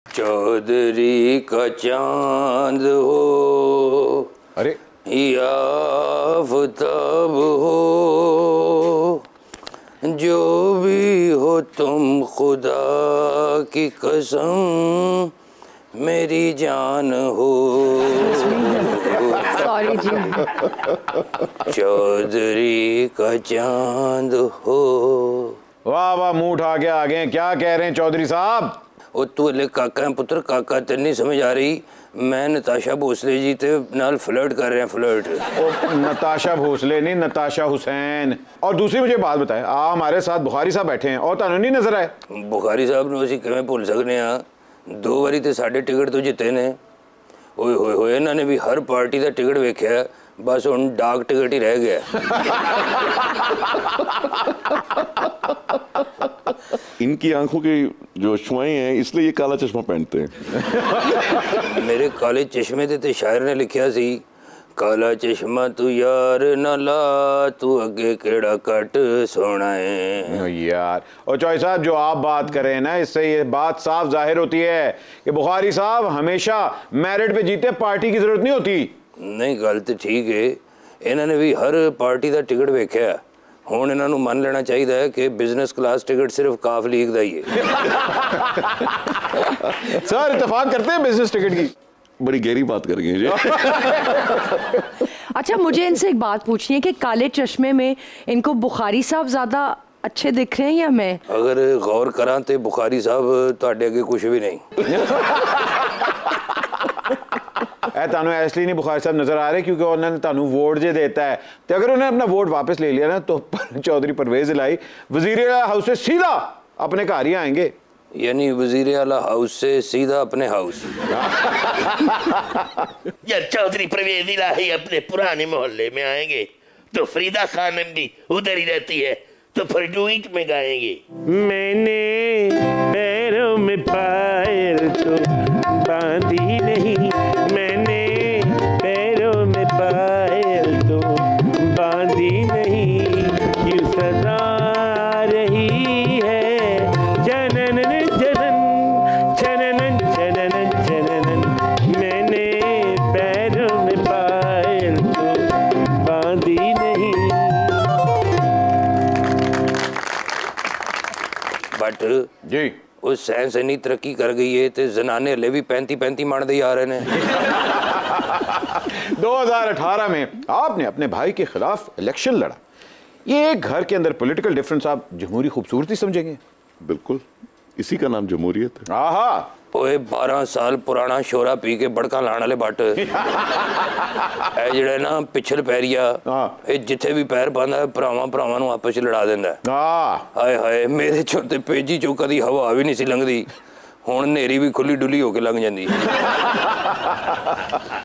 चौधरी का चांद हो, अरे या आफताब हो, जो भी हो तुम खुदा की कसम मेरी जान हो। सॉरी जी। चौधरी का चांद हो। वाह वाह, मुंह उठा के आ गए। क्या कह रहे हैं चौधरी साहब? ਉਹ ਤੂੰ ਹਲੇ ਕਾਕਾ ਹੈ ਪੁੱਤਰ, ਕਾਕਾ ਤੈਨੂੰ नहीं समझ आ रही। मैं नताशा भोसले जी ते नाल फ्लर्ट कर रहे हैं, फ्लर्ट। नताशा भोसले नहीं, नताशा हुसैन। और दूसरी मुझे बात बताएं, आप हमारे साथ बुखारी साहब बैठे हैं और ਤੁਹਾਨੂੰ नहीं नजर आए? बुखारी साहब ਨੂੰ ਅਸੀਂ ਕਿਵੇਂ ਭੁੱਲ ਸਕਨੇ ਆ? 2 ਵਾਰੀ ਤੇ ਸਾਡੇ ਟਿਕਟ ਤੋਂ ਜਿੱਤੇ ਨੇ। ਓਏ ਹੋਏ ਹੋਏ, ਇਹਨਾਂ ਨੇ ਵੀ ਹਰ ਪਾਰਟੀ ਦਾ ਟਿਕਟ ਵੇਖਿਆ, बस ਹੁਣ डाक टिकट ही रह गया। इनकी आंखों की जो शुआएं हैं इसलिए ये काला चश्मा पहनते हैं। मेरे काले चश्मे ते शायर ने लिखा सी, काला चश्मा तू यार ना ला, तू अगे केड़ा कट सोना है। यार और चौधरी साहब, जो आप बात कर रहे हैं ना, इससे ये बात साफ जाहिर होती है कि बुखारी साहब हमेशा मेरिट पे जीते, पार्टी की जरूरत नहीं होती। नहीं, गल तो ठीक है, इन्होंने भी हर पार्टी का टिकट वेख्या। हुण इन्हों मन लेना चाहिए कि बिजनेस क्लास टिकट सिर्फ काफ लीग का ही है। सर इत्तेफाक करते हैं बिजनेस टिकट की? बड़ी गहरी बात कर गए जी। अच्छा, मुझे इनसे एक बात पूछनी है कि काले चश्मे में इनको बुखारी साहब ज्यादा अच्छे दिख रहे हैं या मैं? अगर गौर करा तो बुखारी साहब तुहाडे अगे कुछ भी नहीं। ਤੁਹਾਨੂੰ इसलिए नहीं बुखारी साहब नजर आ रहे क्योंकि उन्होंने ਤੁਹਾਨੂੰ वोट जो देता है, तो अगर उन्हें अपना वोट वापस ले लिया ना, तो चौधरी परवेज इलाही वजीर आला हाउस से सीधा अपने घर ही आएंगे। यानी वजीर आला हाउस से सीधा अपने हाउस। जब चौधरी परवेज इलाही अपने पुराने मोहल्ले में आएंगे तो फरीदा खानम भी उधर ही रहती है, तो फिर डुइट में गाएंगे, मैंने पैरों में पायल तो बांधी नहीं, मैंने पैरों में पायल तो बांधी नहीं, यूं सदा रही है जनन जनन जनन जनन जनन, मैंने पैरों में पायल तो बांधी नहीं। बट जी वो साइंस इन्नी तरक्की कर गई है तो जनाने हले भी 35-35 मारते ही आ रहे हैं। 2018 में आपने अपने भाई के खिलाफ इलेक्शन लड़ा। ये घर के अंदर पॉलिटिकल डिफरेंस आप जमहूरी खूबसूरती समझेंगे? बिल्कुल, इसी का नाम जमहूरियत है। आहा, ओए 12 साल पुराना शोरा पी के बड़का लाने वाले बट जिहड़ा ना पिछल पैरिया, ये जिथे भी पैर पांदा है भरावां भरावां नूं आपस च लड़ा दिंदा है। हाय हाय, मेरे चों ते पेजी चों कदी हवा भी नहीं सी लंघदी, हुण नेरी भी खुली डुली होके लंघ जांदी।